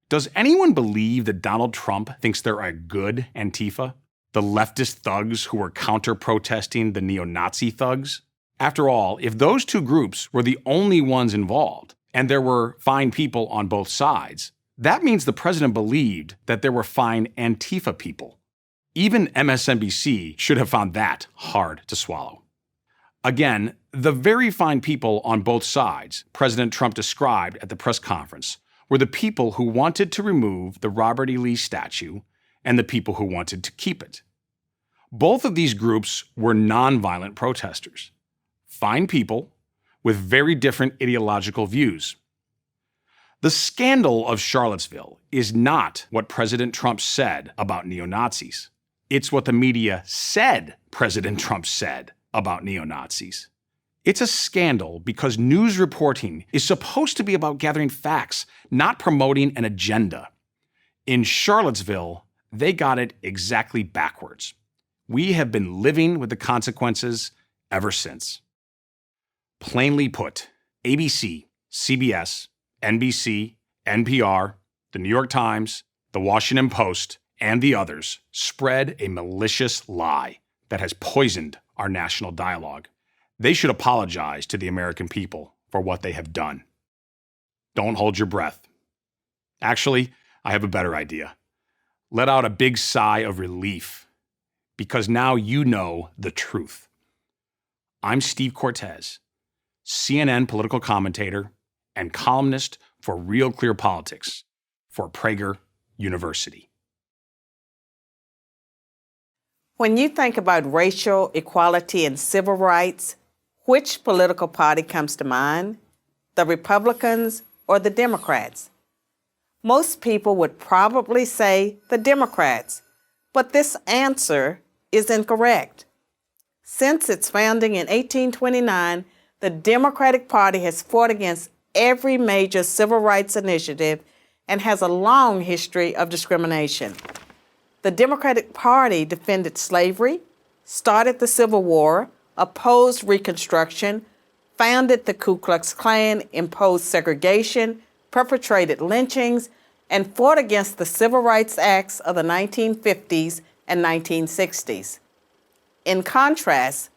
Does anyone believe that Donald Trump thinks they're a good Antifa? The leftist thugs who were counter-protesting the neo-Nazi thugs? After all, if those two groups were the only ones involved, and there were fine people on both sides, that means the president believed that there were fine Antifa people. Even MSNBC should have found that hard to swallow. Again, the very fine people on both sides President Trump described at the press conference were the people who wanted to remove the Robert E. Lee statue and the people who wanted to keep it. Both of these groups were nonviolent protesters, fine people with very different ideological views. The scandal of Charlottesville is not what President Trump said about neo-Nazis. It's what the media said President Trump said about neo-Nazis. It's a scandal because news reporting is supposed to be about gathering facts, not promoting an agenda. In Charlottesville, they got it exactly backwards. We have been living with the consequences ever since. Plainly put, ABC, CBS, NBC, NPR, the New York Times, the Washington Post, and the others spread a malicious lie that has poisoned our national dialogue. They should apologize to the American people for what they have done. Don't hold your breath. Actually, I have a better idea. Let out a big sigh of relief, because now you know the truth. I'm Steve Cortez, CNN political commentator and columnist for Real Clear Politics for Prager University. When you think about racial equality and civil rights, which political party comes to mind? The Republicans or the Democrats? Most people would probably say the Democrats, but this answer is incorrect. Since its founding in 1829, the Democratic Party has fought against every major civil rights initiative and has a long history of discrimination. The Democratic Party defended slavery, started the Civil War, opposed Reconstruction, founded the Ku Klux Klan, imposed segregation, perpetrated lynchings, and fought against the Civil Rights Acts of the 1950s and 1960s. In contrast,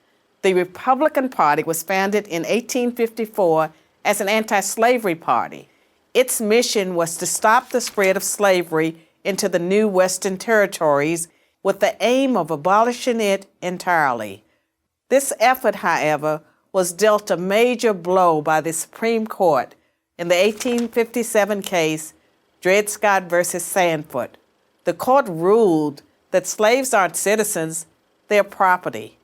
the Republican Party was founded in 1854 as an anti-slavery party. Its mission was to stop the spread of slavery into the new Western territories with the aim of abolishing it entirely. This effort, however, was dealt a major blow by the Supreme Court in the 1857 case Dred Scott versus Sandford. The court ruled that slaves aren't citizens, they're property.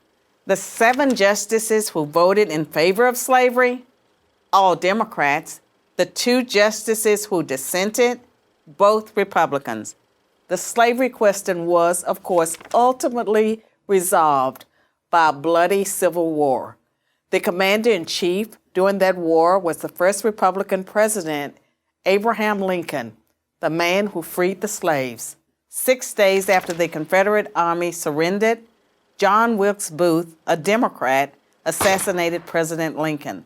The 7 justices who voted in favor of slavery, all Democrats. The 2 justices who dissented, both Republicans. The slavery question was, of course, ultimately resolved by a bloody civil war. The commander-in-chief during that war was the first Republican president, Abraham Lincoln, the man who freed the slaves. 6 days after the Confederate Army surrendered, John Wilkes Booth, a Democrat, assassinated President Lincoln.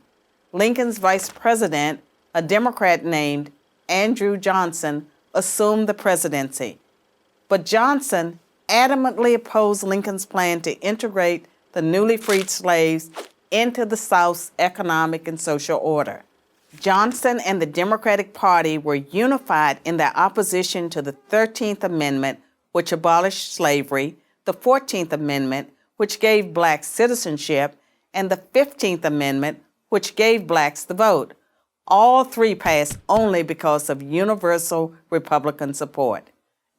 Lincoln's vice president, a Democrat named Andrew Johnson, assumed the presidency. But Johnson adamantly opposed Lincoln's plan to integrate the newly freed slaves into the South's economic and social order. Johnson and the Democratic Party were unified in their opposition to the 13th Amendment, which abolished slavery, the 14th Amendment, which gave blacks citizenship, and the 15th Amendment, which gave blacks the vote. All 3 passed only because of universal Republican support.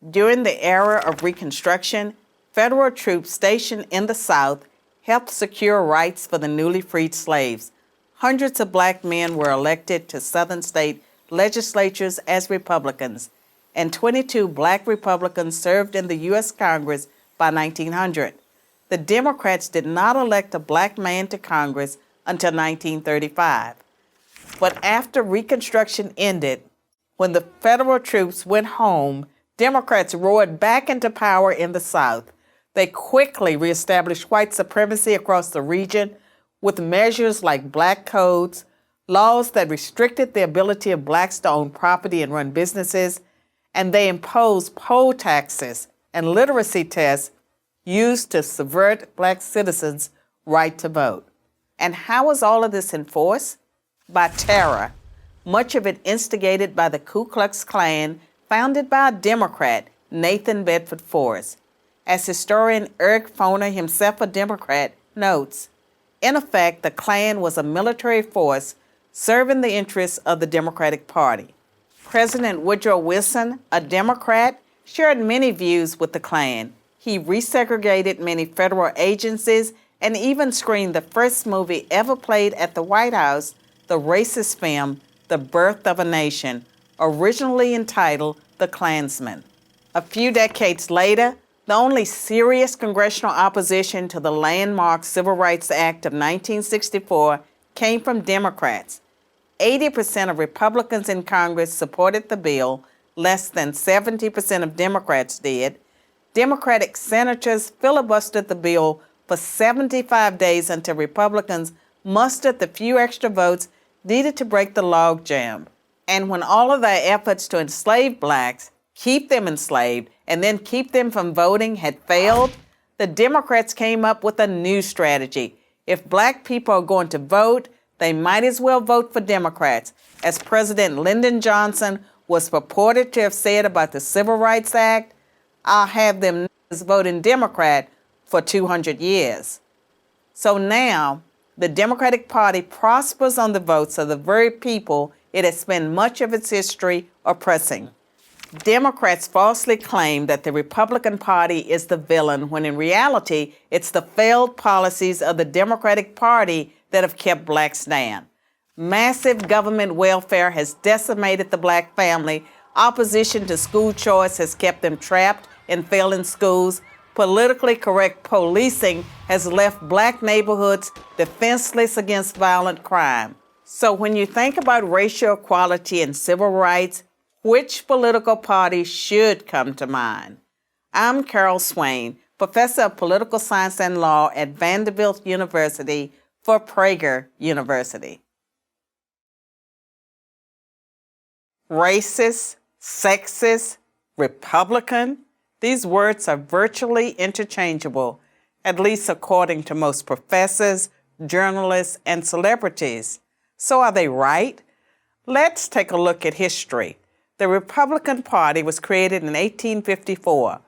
During the era of Reconstruction, federal troops stationed in the South helped secure rights for the newly freed slaves. Hundreds of black men were elected to Southern state legislatures as Republicans, and 22 black Republicans served in the U.S. Congress by 1900. The Democrats did not elect a black man to Congress until 1935. But after Reconstruction ended, when the federal troops went home, Democrats roared back into power in the South. They quickly reestablished white supremacy across the region with measures like black codes, laws that restricted the ability of blacks to own property and run businesses, and they imposed poll taxes and literacy tests used to subvert black citizens' right to vote. And how was all of this enforced? By terror, much of it instigated by the Ku Klux Klan, founded by a Democrat, Nathan Bedford Forrest. As historian Eric Foner, himself a Democrat, notes, in effect, the Klan was a military force serving the interests of the Democratic Party. President Woodrow Wilson, a Democrat, shared many views with the Klan. He resegregated many federal agencies and even screened the first movie ever played at the White House, the racist film The Birth of a Nation, originally entitled The Klansman. A few decades later, the only serious congressional opposition to the landmark Civil Rights Act of 1964 came from Democrats. 80% of Republicans in Congress supported the bill, less than 70% of Democrats did. Democratic senators filibustered the bill for 75 days until Republicans mustered the few extra votes needed to break the logjam. And when all of their efforts to enslave blacks, keep them enslaved, and then keep them from voting had failed, the Democrats came up with a new strategy. If black people are going to vote, they might as well vote for Democrats, as President Lyndon Johnson was purported to have said about the Civil Rights Act. I'll have them voting Democrat for 200 years. So now, the Democratic Party prospers on the votes of the very people it has spent much of its history oppressing. Democrats falsely claim that the Republican Party is the villain, when in reality, it's the failed policies of the Democratic Party that have kept blacks down. Massive government welfare has decimated the black family. Opposition to school choice has kept them trapped in failing schools. Politically correct policing has left black neighborhoods defenseless against violent crime. So when you think about racial equality and civil rights, which political party should come to mind? I'm Carol Swain, professor of political science and law at Vanderbilt University for Prager University. Racist, sexist, Republican, these words are virtually interchangeable, at least according to most professors, journalists, and celebrities. So are they right? Let's take a look at history. The Republican Party was created in 1854.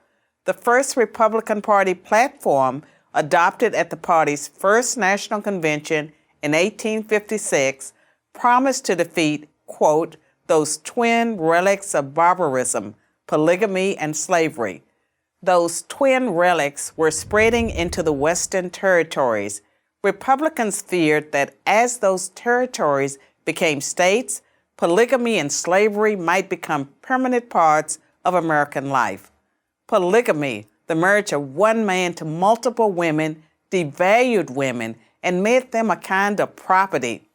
The first Republican Party platform, adopted at the party's first national convention in 1856, promised to defeat, quote, those twin relics of barbarism, polygamy, and slavery. Those twin relics were spreading into the Western territories. Republicans feared that as those territories became states, polygamy and slavery might become permanent parts of American life. Polygamy, the marriage of one man to multiple women, devalued women and made them a kind of property.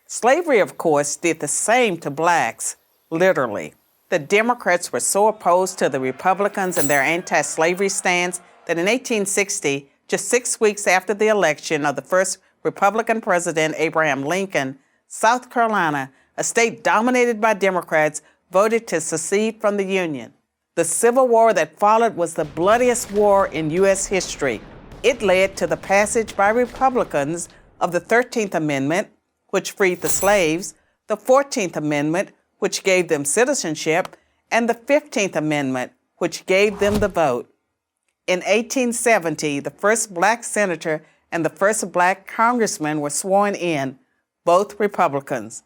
Slavery, of course, did the same to blacks, literally. The Democrats were so opposed to the Republicans and their anti-slavery stance that in 1860, just 6 weeks after the election of the first Republican president, Abraham Lincoln, South Carolina, a state dominated by Democrats, voted to secede from the Union. The Civil War that followed was the bloodiest war in U.S. history. It led to the passage by Republicans of the 13th Amendment, which freed the slaves, the 14th Amendment, which gave them citizenship, and the 15th Amendment, which gave them the vote. In 1870, the first black senator and the first black congressman were sworn in, both Republicans.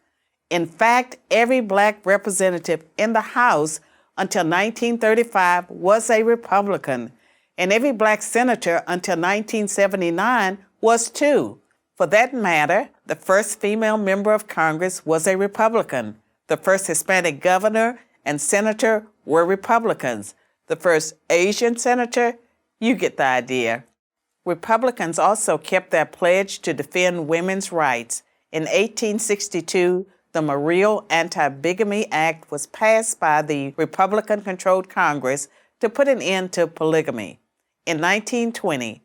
In fact, every black representative in the House until 1935 was a Republican, and every black senator until 1979 was too. For that matter, the first female member of Congress was a Republican. The first Hispanic governor and senator were Republicans. The first Asian senator, you get the idea. Republicans also kept their pledge to defend women's rights. In 1862, the Morrill Anti-Bigamy Act was passed by the Republican-controlled Congress to put an end to polygamy. In 1920,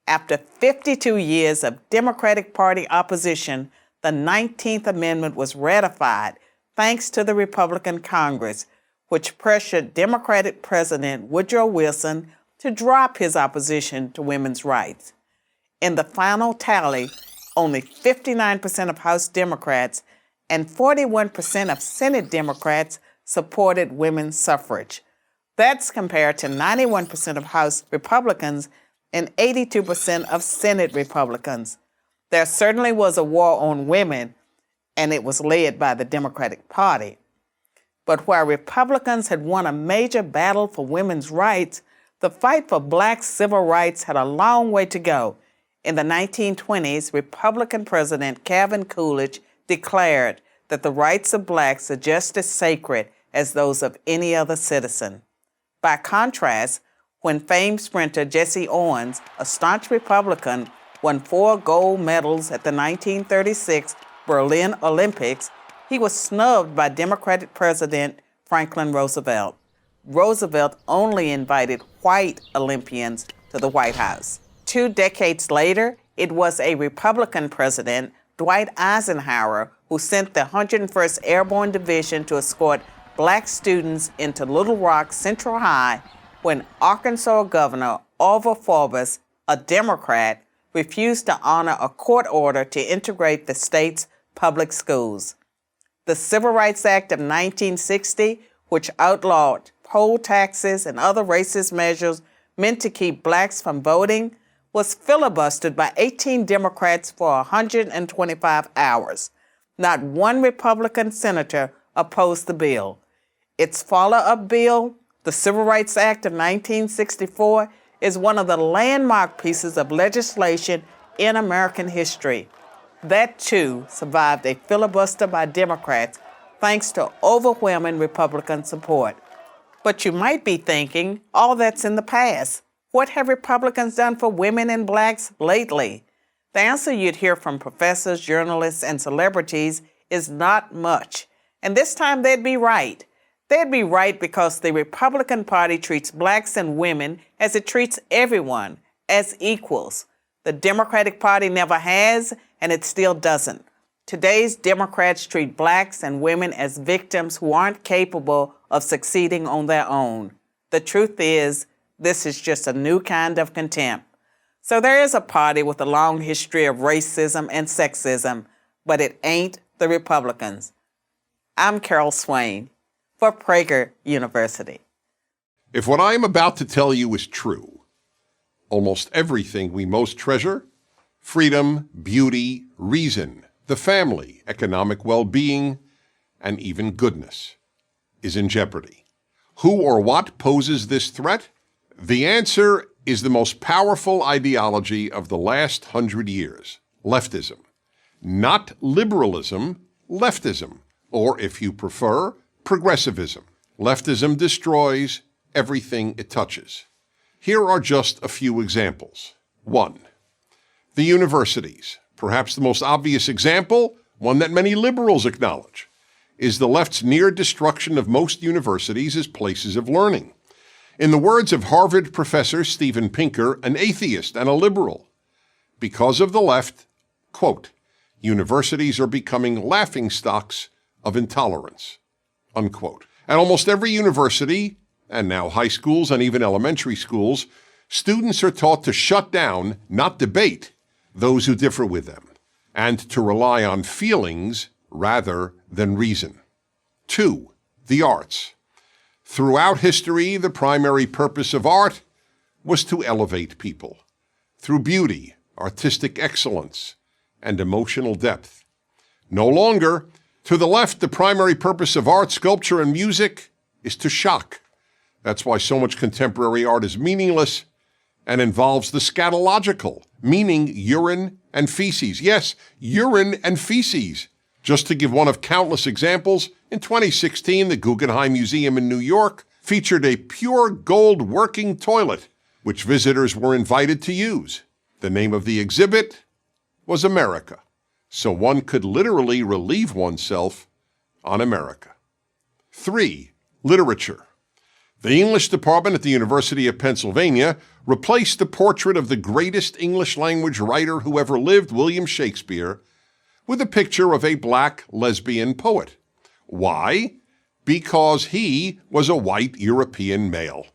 after 52 years of Democratic Party opposition, the 19th Amendment was ratified thanks to the Republican Congress, which pressured Democratic President Woodrow Wilson to drop his opposition to women's rights. In the final tally, Only 59% of House Democrats and 41% of Senate Democrats supported women's suffrage. That's compared to 91% of House Republicans and 82% of Senate Republicans. There certainly was a war on women, and it was led by the Democratic Party. But while Republicans had won a major battle for women's rights, the fight for black civil rights had a long way to go. In the 1920s, Republican President Calvin Coolidge declared that the rights of blacks are just as sacred as those of any other citizen. By contrast, when famed sprinter Jesse Owens, a staunch Republican, won 4 gold medals at the 1936 Berlin Olympics, he was snubbed by Democratic President Franklin Roosevelt. Roosevelt only invited white Olympians to the White House. 2 decades later, it was a Republican president, Dwight Eisenhower, who sent the 101st Airborne Division to escort black students into Little Rock Central High when Arkansas Governor ORVAL FAUBUS, a Democrat, refused to honor a court order to integrate the state's public schools. The Civil Rights Act of 1960, which outlawed poll taxes and other racist measures meant to keep blacks from voting, was filibustered by 18 Democrats for 125 hours. Not one Republican senator opposed the bill. Its follow-up bill, the Civil Rights Act of 1964, is one of the landmark pieces of legislation in American history. That, too, survived a filibuster by Democrats thanks to overwhelming Republican support. But you might be thinking, all that's in the past. What have Republicans done for women and blacks lately? The answer you'd hear from professors, journalists, and celebrities is not much. And this time they'd be right. They'd be right because the Republican Party treats blacks and women as it treats everyone, as equals. The Democratic Party never has, and it still doesn't. Today's Democrats treat blacks and women as victims who aren't capable of succeeding on their own. The truth is, this is just a new kind of contempt. So there is a party with a long history of racism and sexism, but it ain't the Republicans. I'm Carol Swain for Prager University. If what I am about to tell you is true, almost everything we most treasure, freedom, beauty, reason, the family, economic well-being, and even goodness, is in jeopardy. Who or what poses this threat? The answer is the most powerful ideology of the last 100 years, leftism. Not liberalism, leftism, or if you prefer, progressivism. Leftism destroys everything it touches. Here are just a few examples. 1. The universities. Perhaps the most obvious example, one that many liberals acknowledge, is the left's near destruction of most universities as places of learning. In the words of Harvard professor Steven Pinker, an atheist and a liberal, because of the left, quote, universities are becoming laughingstocks of intolerance, unquote. At almost every university, and now high schools and even elementary schools, students are taught to shut down, not debate, those who differ with them, and to rely on feelings rather than reason. 2. The arts. Throughout history, the primary purpose of art was to elevate people through beauty, artistic excellence, and emotional depth. No longer, to the left, the primary purpose of art, sculpture, and music is to shock. That's why so much contemporary art is meaningless and involves the scatological, meaning urine and feces. Yes, urine and feces. Just to give one of countless examples, in 2016, the Guggenheim Museum in New York featured a pure gold working toilet, which visitors were invited to use. The name of the exhibit was America, so one could literally relieve oneself on America. 3. Literature. The English department at the University of Pennsylvania replaced the portrait of the greatest English language writer who ever lived, William Shakespeare, with a picture of a black lesbian poet. Why? Because he was a white European male.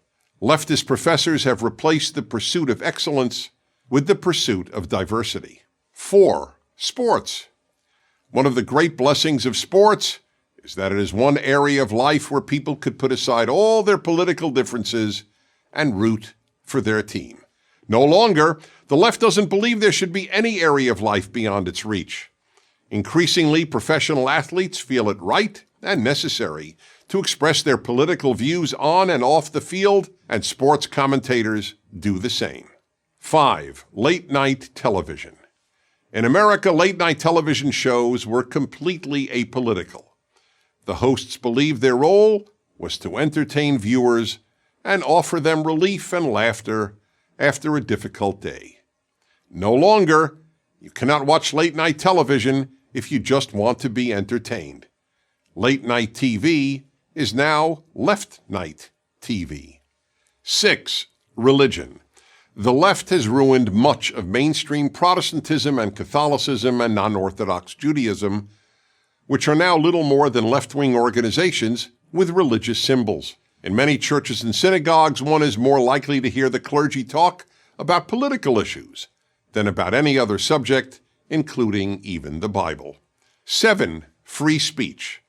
Leftist professors have replaced the pursuit of excellence with the pursuit of diversity. 4. Sports. One of the great blessings of sports is that it is one area of life where people could put aside all their political differences and root for their team. No longer, the left doesn't believe there should be any area of life beyond its reach. Increasingly, professional athletes feel it right and necessary to express their political views on and off the field, and sports commentators do the same. 5. Late-night television. In America, late-night television shows were completely apolitical. The hosts believed their role was to entertain viewers and offer them relief and laughter after a difficult day. No longer, you cannot watch late-night television if you just want to be entertained. Late-night TV is now left-night TV. 6. Religion. The left has ruined much of mainstream Protestantism and Catholicism and non-Orthodox Judaism, which are now little more than left-wing organizations with religious symbols. In many churches and synagogues, one is more likely to hear the clergy talk about political issues than about any other subject, including even the Bible. 7. Free speech.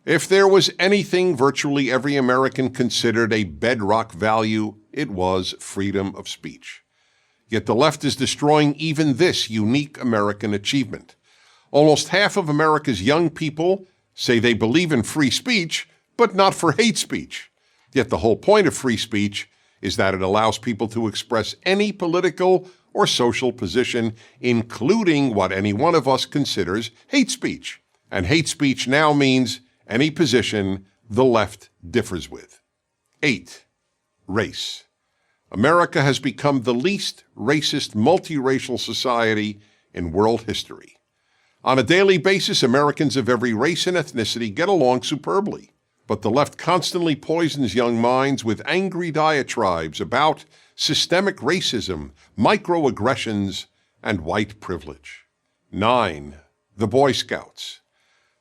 If there was anything virtually every American considered a bedrock value, it was freedom of speech. Yet the left is destroying even this unique American achievement. Almost half of America's young people say they believe in free speech, but not for hate speech. Yet the whole point of free speech is that it allows people to express any political or social position, including what any one of us considers hate speech. And hate speech now means any position the left differs with. 8. Race. America has become the least racist, multiracial society in world history. On a daily basis, Americans of every race and ethnicity get along superbly, but the left constantly poisons young minds with angry diatribes about systemic racism, microaggressions, and white privilege. 9. The Boy Scouts.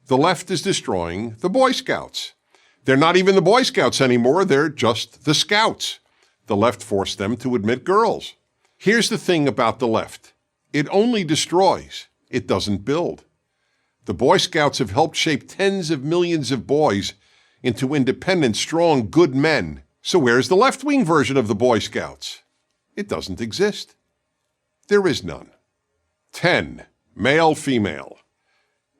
The left is destroying the Boy Scouts. They're not even the Boy Scouts anymore, they're just the Scouts. The left forced them to admit girls. Here's the thing about the left. It only destroys. It doesn't build. The Boy Scouts have helped shape tens of millions of boys into independent, strong, good men. So where's the left-wing version of the Boy Scouts? It doesn't exist. There is none. 10. Male-female.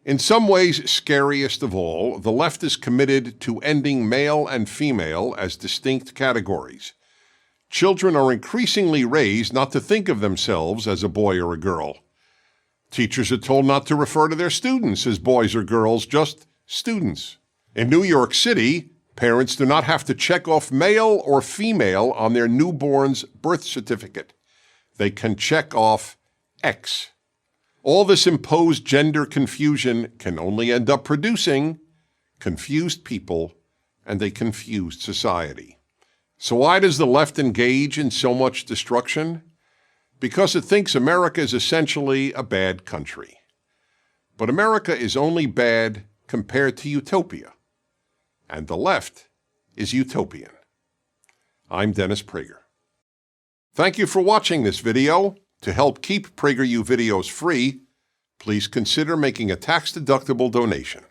In some ways, scariest of all, the left is committed to ending male and female as distinct categories. Children are increasingly raised not to think of themselves as a boy or a girl. Teachers are told not to refer to their students as boys or girls, just students. In New York City, parents do not have to check off male or female on their newborn's birth certificate. They can check off X. All this imposed gender confusion can only end up producing confused people and a confused society. So why does the left engage in so much destruction? Because it thinks America is essentially a bad country. But America is only bad compared to utopia. And the left is utopian. I'm Dennis Prager. Thank you for watching this video. To help keep PragerU videos free, please consider making a tax-deductible donation.